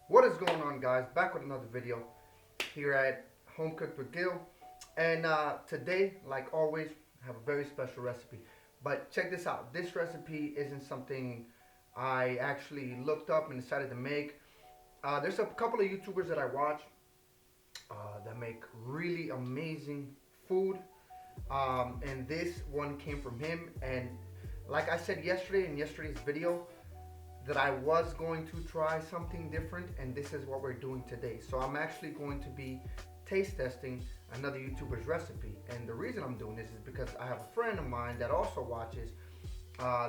What is going on, guys? Back with another video here at Home Cooked with Gil. And today, like always, I have a very special recipe. But check this out. This recipe isn't something I actually looked up and decided to make. There's a couple of YouTubers that I watch that make really amazing food. And this one came from him. And like I said yesterday in yesterday's video, that I was going to try something different, and this is what we're doing today. So I'm actually going to be taste testing another YouTuber's recipe, and the reason I'm doing this is because I have a friend of mine that also watches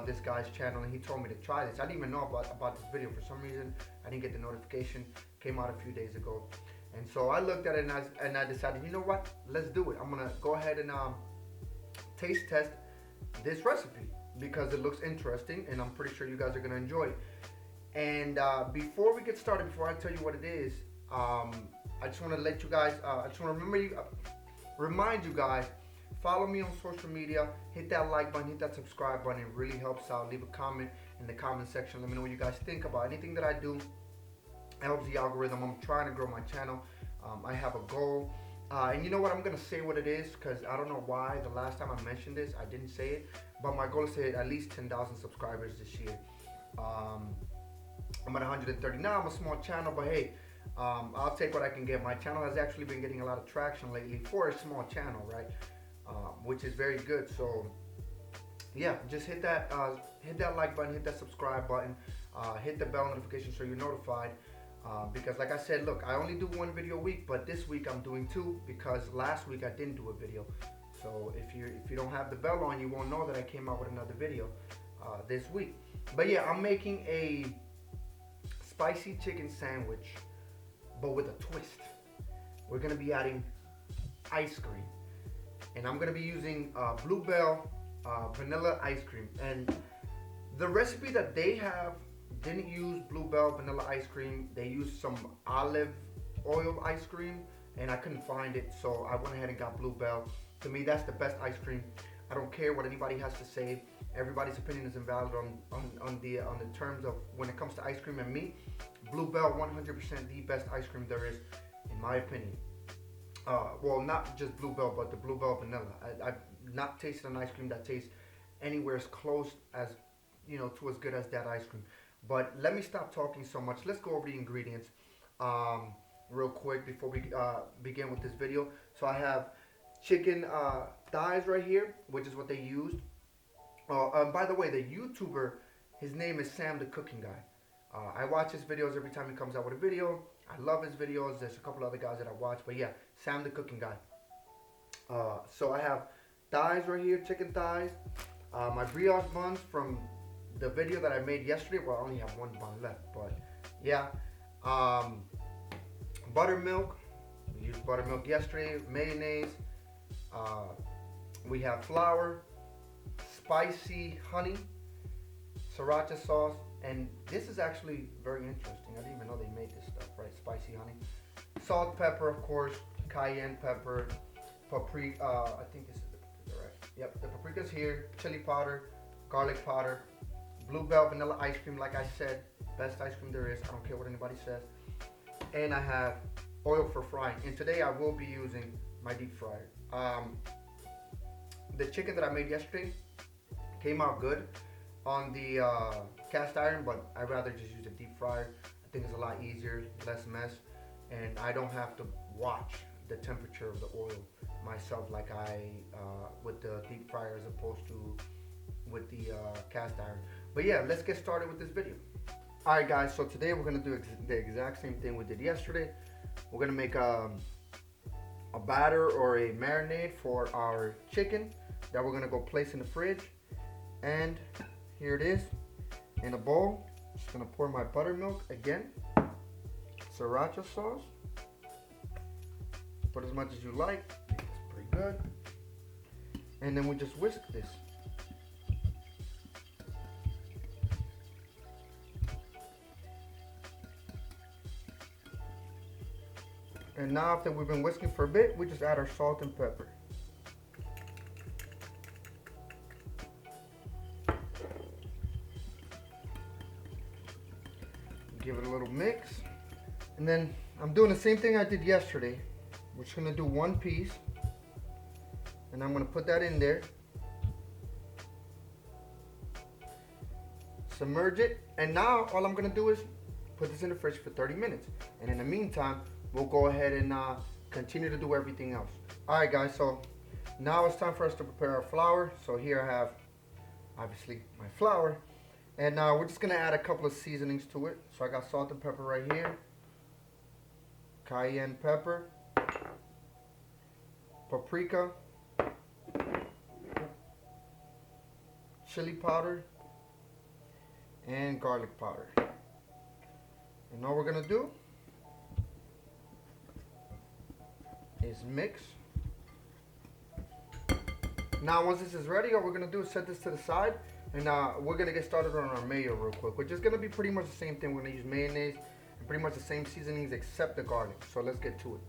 this guy's channel, and he told me to try this. I didn't even know about this video for some reason. I didn't get the notification. Came out a few days ago, and so I looked at it and I decided, you know what? Let's do it. I'm gonna go ahead and taste test this recipe because it looks interesting, and I'm pretty sure you guys are gonna enjoy it. And before we get started, before I tell you what it is, I just want to let you guys, I just want to remind you guys, follow me on social media, hit that like button, hit that subscribe button. It really helps out. Leave a comment in the comment section. Let me know what you guys think about anything that I do. It helps the algorithm. I'm trying to grow my channel. I have a goal. And you know what? I'm going to say what it is because I don't know why the last time I mentioned this, I didn't say it. But my goal is to hit at least 10,000 subscribers this year. I'm at 130 now. I'm a small channel, but hey, I'll take what I can get. My channel has actually been getting a lot of traction lately for a small channel, right? Which is very good. So yeah, just hit that like button, hit that subscribe button, hit the bell notification so you're notified. Because like I said, look, I only do one video a week, but this week I'm doing two because last week I didn't do a video. So if you don't have the bell on, you won't know that I came out with another video this week. But yeah, I'm making a spicy chicken sandwich, but with a twist. We're gonna be adding ice cream, and I'm gonna be using Bluebell vanilla ice cream. And the recipe that they have didn't use Bluebell vanilla ice cream. They used some olive oil ice cream, and I couldn't find it, so I went ahead and got Bluebell. To me, that's the best ice cream. I don't care what anybody has to say. Everybody's opinion is invalid on the terms of when it comes to ice cream. And me, Bluebell 100% the best ice cream there is, in my opinion. Well, not just Bluebell, but the Bluebell vanilla. I've not tasted an ice cream that tastes anywhere as close as, to as good as that ice cream. But let me stop talking so much. Let's go over the ingredients real quick before we begin with this video. So I have chicken thighs right here, which is what they used. By the way, the YouTuber, his name is Sam the Cooking Guy. I watch his videos every time he comes out with a video. I love his videos. There's a couple other guys that I watch, but yeah, Sam the Cooking Guy. So I have thighs right here, chicken thighs. My brioche buns from the video that I made yesterday. Well, I only have one bun left, but yeah. Buttermilk. We used buttermilk yesterday. Mayonnaise. We have flour, spicy honey, sriracha sauce, and this is actually very interesting. I didn't even know they made this stuff, right? Spicy honey, salt, pepper, of course, cayenne pepper, paprika. I think this is the paprika, right? Yep, the paprika's here. Chili powder, garlic powder, Bluebell vanilla ice cream. Like I said, best ice cream there is. I don't care what anybody says. And I have oil for frying. And today I will be using my deep fryer. The chicken that I made yesterday came out good on the cast iron, but I'd rather just use a deep fryer. I think it's a lot easier, less mess, and I don't have to watch the temperature of the oil myself like I with the deep fryer as opposed to with the cast iron. But yeah, let's get started with this video. Alright guys, so today we're going to do the exact same thing we did yesterday. We're going to make a batter or a marinade for our chicken that we're gonna go place in the fridge. And here it is in a bowl. Just gonna pour my buttermilk again, sriracha sauce. Put as much as you like. That's pretty good. And then we just whisk this. And now after we've been whisking for a bit, we just add our salt and pepper. Give it a little mix. And then I'm doing the same thing I did yesterday. We're just gonna do one piece, and I'm gonna put that in there, submerge it, and now all I'm gonna do is put this in the fridge for 30 minutes. And in the meantime, we'll go ahead and continue to do everything else. All right, guys, so now it's time for us to prepare our flour. So here I have, obviously, my flour. And we're just gonna add a couple of seasonings to it. So I got salt and pepper right here, cayenne pepper, paprika, chili powder, and garlic powder. And all we're gonna do is mix. Now once this is ready, all we're gonna do is set this to the side, and we're gonna get started on our mayo real quick, which is gonna be pretty much the same thing. We're gonna use mayonnaise and pretty much the same seasonings except the garlic. So let's get to it.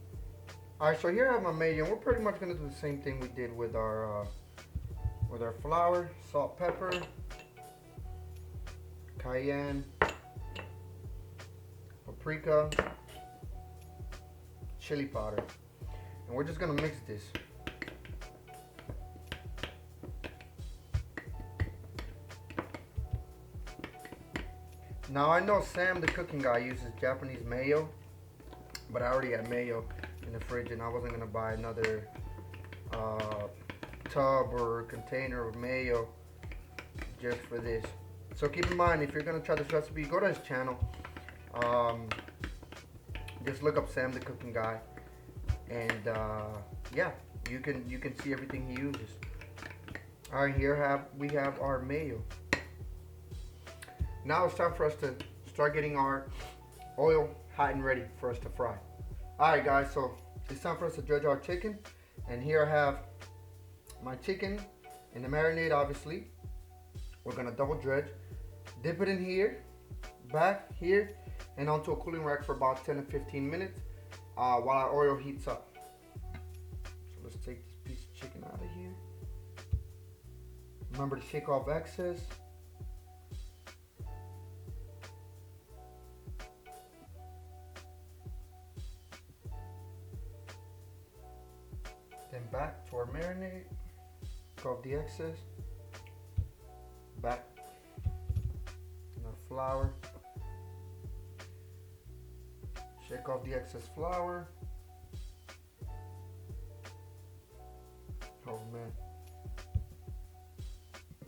All right, so here I have my mayo, and we're pretty much gonna do the same thing we did with our flour: salt, pepper, cayenne, paprika, chili powder, and we're just gonna mix this. Now I know Sam, the cooking guy, uses Japanese mayo, but I already had mayo in the fridge, and I wasn't gonna buy another tub or container of mayo just for this. So keep in mind, if you're gonna try this recipe, go to his channel. Just look up Sam, the cooking guy, and yeah, you can see everything he uses. All right, here we have our mayo. Now it's time for us to start getting our oil hot and ready for us to fry. All right, guys, so it's time for us to dredge our chicken, and here I have my chicken in the marinade. Obviously, we're gonna double dredge, dip it in here, back here, and onto a cooling rack for about 10 to 15 minutes while our oil heats up. So let's take this piece of chicken out of here. Remember to shake off excess. Then back to our marinade. Take off the excess. Back in our flour. Shake off the excess flour. Oh man.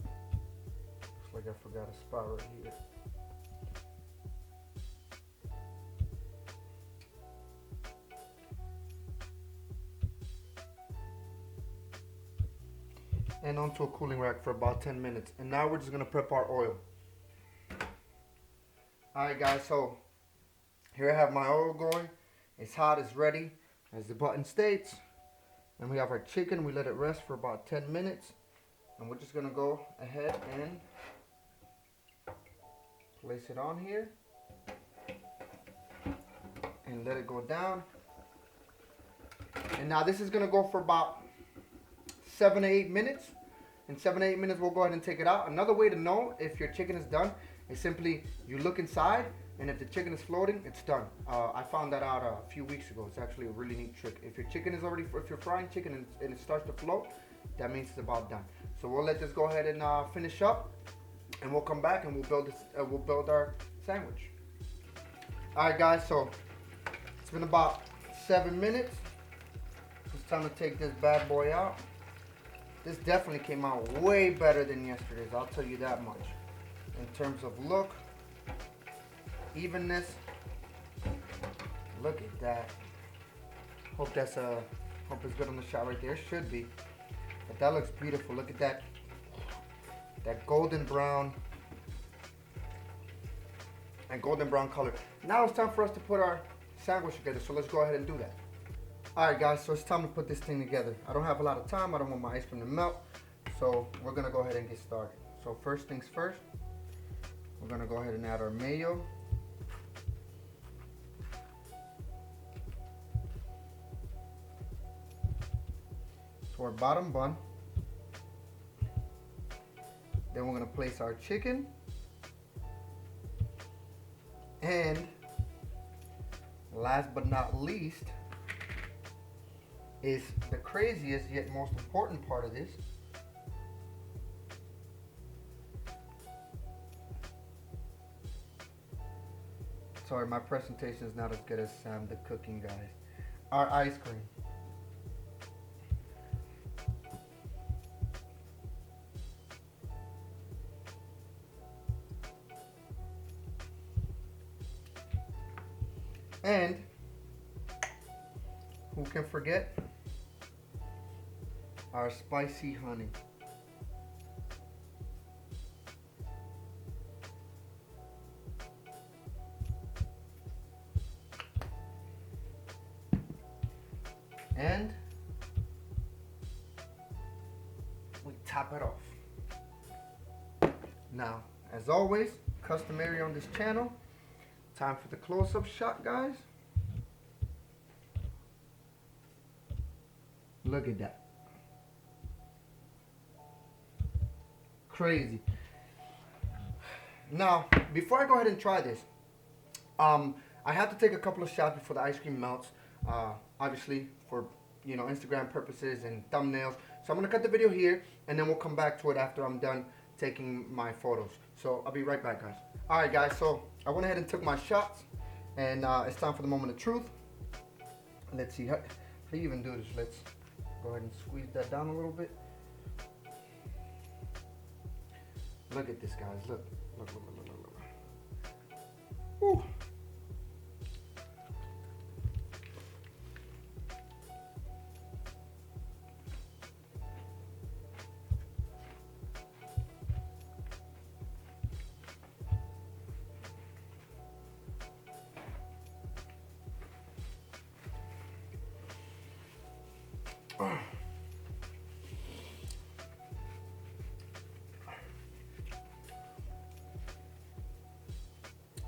Looks like I forgot a spot right here. And onto a cooling rack for about 10 minutes. And now we're just gonna prep our oil. Alright guys, so here I have my oil going. It's hot, it's ready, as the button states. And we have our chicken. We let it rest for about 10 minutes. And we're just gonna go ahead and place it on here. And let it go down. And now this is gonna go for about 7 to 8 minutes. In 7 to 8 minutes, we'll go ahead and take it out. Another way to know if your chicken is done is simply you look inside, and if the chicken is floating, it's done. I found that out a few weeks ago. It's actually a really neat trick. If your chicken is already, if you're frying chicken and it starts to float, that means it's about done. So we'll let this go ahead and finish up, and we'll come back and we'll build this. We'll build our sandwich. All right, guys. So it's been about 7 minutes. It's time to take this bad boy out. This definitely came out way better than yesterday's, I'll tell you that much. In terms of look, evenness, look at that. Hope it's good on the shot right there. It should be. But that looks beautiful. Look at that. That golden brown and golden brown color. Now it's time for us to put our sandwich together. So let's go ahead and do that. Alright guys, so it's time to put this thing together. I don't have a lot of time. I don't want my ice cream to melt. So we're going to go ahead and get started. So first things first, we're going to go ahead and add our mayo. To our bottom bun. Then we're going to place our chicken. And last but not least is the craziest yet most important part of this. Sorry, my presentation is not as good as Sam the cooking guys. Our ice cream. And who can forget our spicy honey. And we top it off. Now, as always, customary on this channel, time for the close-up shot, guys. Look at that. Crazy. Now, before I go ahead and try this, I have to take a couple of shots before the ice cream melts. Obviously, for Instagram purposes and thumbnails. So I'm gonna cut the video here, and then we'll come back to it after I'm done taking my photos. So I'll be right back, guys. All right, guys. So I went ahead and took my shots, and it's time for the moment of truth. Let's see how you even do this. Let's go ahead and squeeze that down a little bit. Look at this, guys. Look. Woo.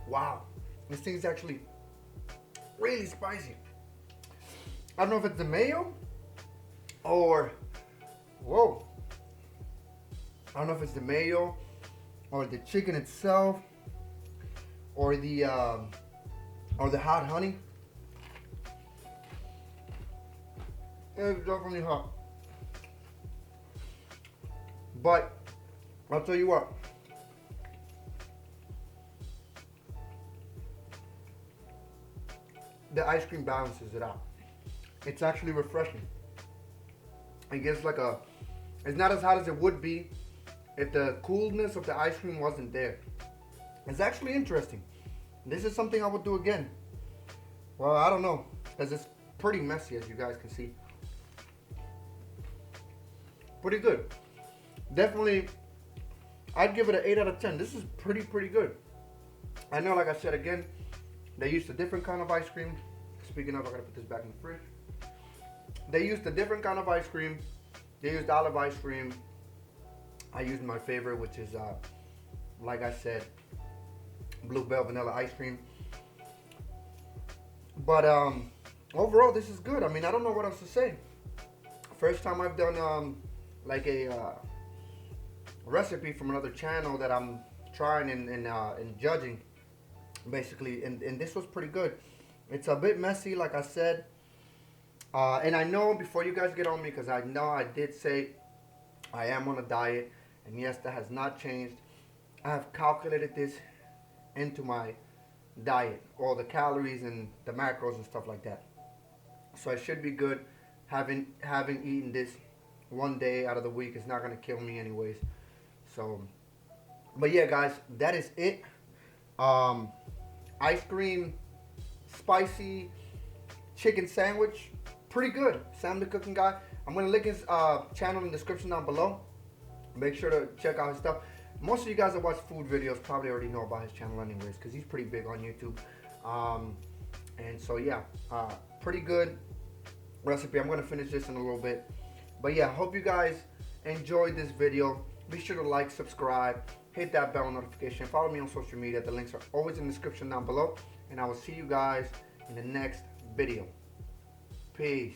Wow, this thing's actually really spicy. I don't know if it's the mayo or, whoa, I don't know if it's the mayo or the chicken itself or the hot honey. It's definitely hot. But I'll tell you what. The ice cream balances it out. It's actually refreshing. It gives like it's not as hot as it would be if the coolness of the ice cream wasn't there. It's actually interesting. This is something I would do again. Well, I don't know, because it's pretty messy, as you guys can see. Pretty good. Definitely, I'd give it an 8 out of 10. This is pretty good. I know, like I said again, they used a different kind of ice cream. Speaking of, I gotta put this back in the fridge. They used a different kind of ice cream. They used olive ice cream. I used my favorite, which is, like I said, bluebell vanilla ice cream. But overall, this is good. I mean, I don't know what else to say. First time I've done like a recipe from another channel that I'm trying and judging. Basically, and this was pretty good. It's a bit messy, like I said, and I know before you guys get on me, because I know I did say I am on a diet, and yes, that has not changed. I have calculated this into my diet, all the calories and the macros and stuff like that, so I should be good. Having eaten this one day out of the week is not going to kill me anyways. So, but yeah, guys, that is it. Ice cream, spicy chicken sandwich, pretty good. Sam the Cooking Guy. I'm gonna link his channel in the description down below. Make sure to check out his stuff. Most of you guys that watch food videos probably already know about his channel anyways, because he's pretty big on YouTube. And so yeah, pretty good recipe. I'm gonna finish this in a little bit. But yeah, hope you guys enjoyed this video. Be sure to like, subscribe, hit that bell notification, follow me on social media. The links are always in the description down below. And I will see you guys in the next video. Peace.